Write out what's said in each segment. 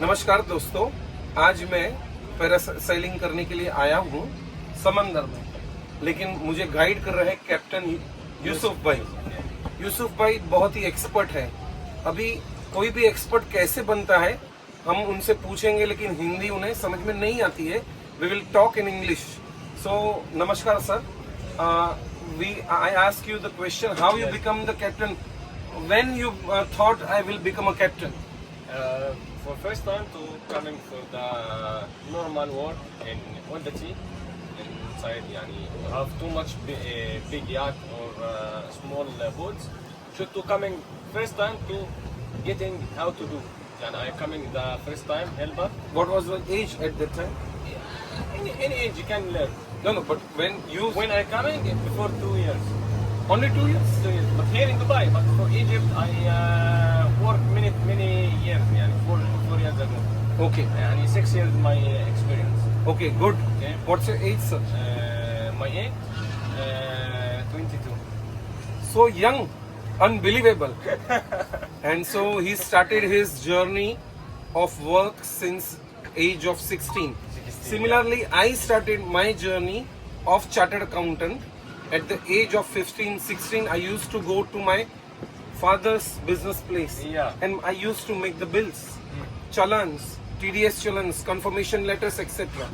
नमस्कार दोस्तों, आज मैं पैरासेलिंग करने के लिए आया हूँ समंदर में, लेकिन मुझे गाइड कर रहे हैं कैप्टन यूसुफ भाई। यूसुफ भाई बहुत ही एक्सपर्ट है। अभी कोई भी एक्सपर्ट कैसे बनता है हम उनसे पूछेंगे, लेकिन हिंदी उन्हें समझ में नहीं आती है। We will talk in English. So नमस्कार sir, I ask you the question, how you become the captain? When you thought I will become a captain? For first time to coming for the normal work in on the sea inside, yani have too much big yacht or small boats. Should to coming first time to getting how to do. And I coming the first time helper. What was the age at that time? Any age you can learn. No, but when I coming before 2 years. only 2 years? 2 years. But here in Dubai, but for Egypt I work many years, yani 4 years ago. Okay. Yani 6 years my experience. Okay, good. Okay. What's your age, sir? My age 22. So young, unbelievable. And so he started his journey of work since age of 16. 16, Similarly, I started my journey of chartered accountant at the age of 15, 16. I used to go to my father's business place. Yeah. And I used to make the bills, challans, TDS challans, confirmation letters, etc.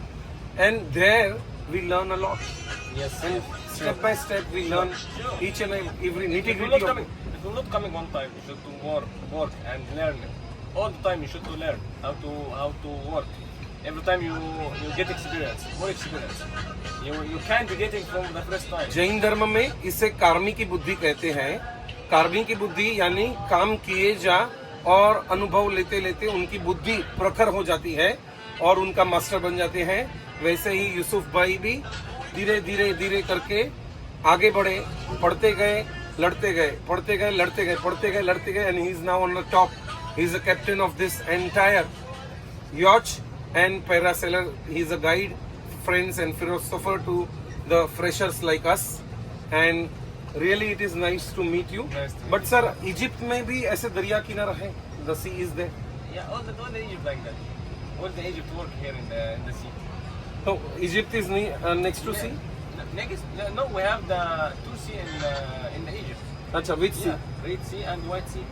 And there we learn a lot. Yes. And step by step we learn each and every nitty It will gritty not of coming. It will not coming one time. You should to work and learn. All the time you should to learn how to work. Every time you get experience, more experience. You can't be getting from the first time. Jain धर्म में इसे कार्मी की बुद्धि कहते हैं। कार्मी की बुद्धि यानी काम किए जा और अनुभव लेते लेते उनकी बुद्धि प्रखर हो जाती है और उनका मास्टर बन जाते हैं। वैसे ही यूसुफ भाई भी धीरे धीरे धीरे करके आगे बढ़े, पढ़ते गए, लड़ते गए, पढ़ते गए, लड़ते गए, पढ़ते गए, लड़ते गए, and he is now on the top. He is a captain of this entire yacht and parasailer. He is a guide, friends and philosopher to the freshers like us. And really it is nice to meet you. Nice to meet But sir, Egypt में भी ऐसे दरिया किनारा है? The sea is there. Yeah, all the Egypt like that. All the Egypt work here in the sea. So Egypt is next to sea? No, we have the two sea in the Egypt. अच्छा, which sea? Yeah, Red Sea and White Sea.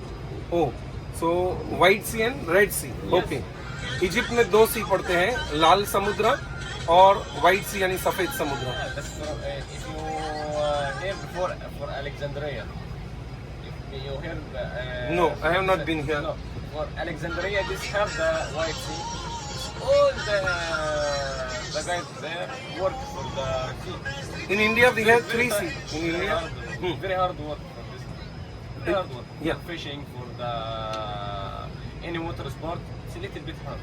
Oh, so White Sea and Red Sea. Yes. Okay. Egypt में दो सी पड़ते हैं, लाल समुद्र और white सी यानी सफेद समुद्र। Yeah, that's if you hear for Alexandria. If you hear No, I have not been here. No, for Alexandria, this have the White Sea. All the guys there work for the sea. In India we have three sea. In India, Very hard work for this. Very hard work. Yeah. For fishing, for the any water sport, it's a little bit hard.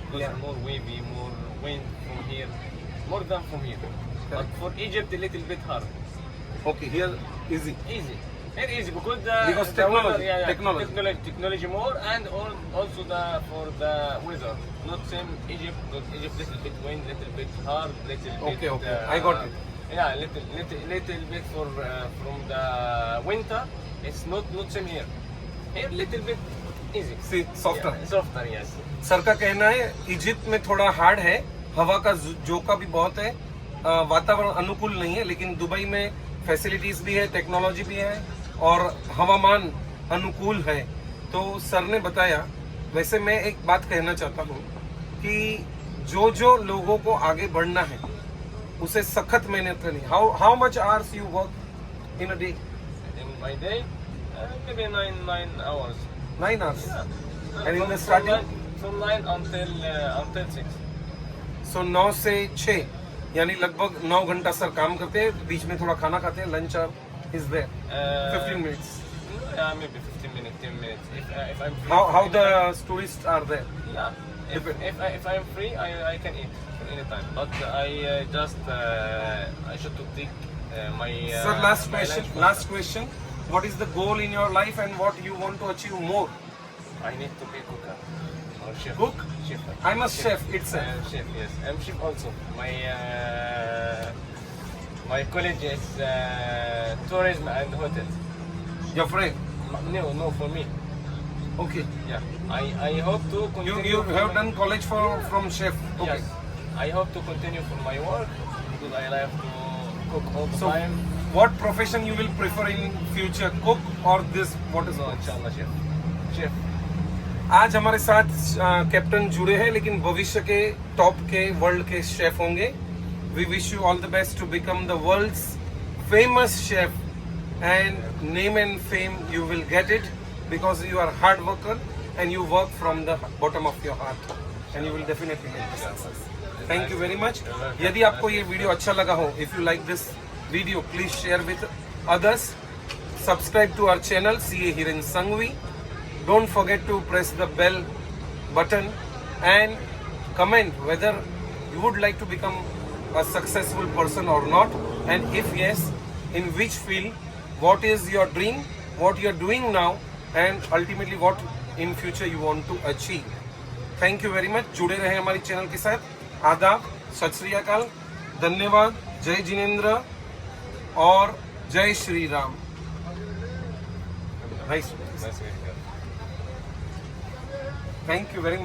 Because Yeah. more wavy, more wind from here, more than from here. But for Egypt, a little bit hard. okay, here easy. Easy. Very easy because Because the technology, weather, yeah, technology. technology more, and also for the weather. Not same Egypt. Because Egypt little bit wind, little bit hard, little bit. Okay, okay. I got it. Yeah, little bit from the winter. It's not same here. Here little bit easy. See, softer. Yeah, softer, yes. Sir का कहना है Egypt में थोड़ा hard है, हवा का झोंका भी बहुत है, वातावरण अनुकूल नहीं है, लेकिन दुबई में फैसिलिटीज भी है, टेक्नोलॉजी भी है और हवामान अनुकूल है। तो सर ने बताया। वैसे मैं एक बात कहना चाहता हूँ कि जो लोगों को आगे बढ़ना है उसे सख्त मेहनत करनी। How much hours you work in a day? In my day, maybe 9 hours. 9 hours. Yeah. And in the starting? From 9 until 6. सो 9 से 6 यानी लगभग 9 घंटा सर काम करते हैं, बीच में थोड़ा खाना खाते हैं, लंच और is there 15 minutes. Yeah, maybe 15 minutes, 10 minutes. If I'm free. How the tourists are there? Yeah. If I'm free, I can eat anytime. But I just I should to take my. Sir, last my question. lunch. Last question. What is the goal in your life and what you want to achieve more? I need to be cooker or chef. Cook? Chef. I'm a chef itself. Chef, yes. I'm chef also. My college is tourism and hotels. Your friend? No, for me. Okay. Yeah, I hope to continue. You have done college from chef. Okay. Yes, I hope to continue for my work because I like to cook all the So, time. what profession you will prefer in future, cook or this? What is So inshallah, chef. आज हमारे साथ captain जुड़े हैं, लेकिन भविष्य के top के world के शेफ होंगे. We wish you all the best to become the world's famous chef, and name and fame you will get it because you are hard worker and you work from the bottom of your heart, and you will definitely get the success. Thank you very much. यदि आपको ये video अच्छा लगा हो, if you like this video, please share with others. Subscribe to our channel CA Hiren Sangvi. Don't forget to press the bell button and comment whether you would like to become a successful person or not, and if yes, in which field, what is your dream, what you are doing now, and ultimately what in future you want to achieve. Thank you very much. जुड़े रहे हमारी channel के साथ. आदाब, सत श्री अकाल, धन्यवाद, जय जिनेंद्र और जय Shri Ram. Nice. Nice meeting you. Thank you very much.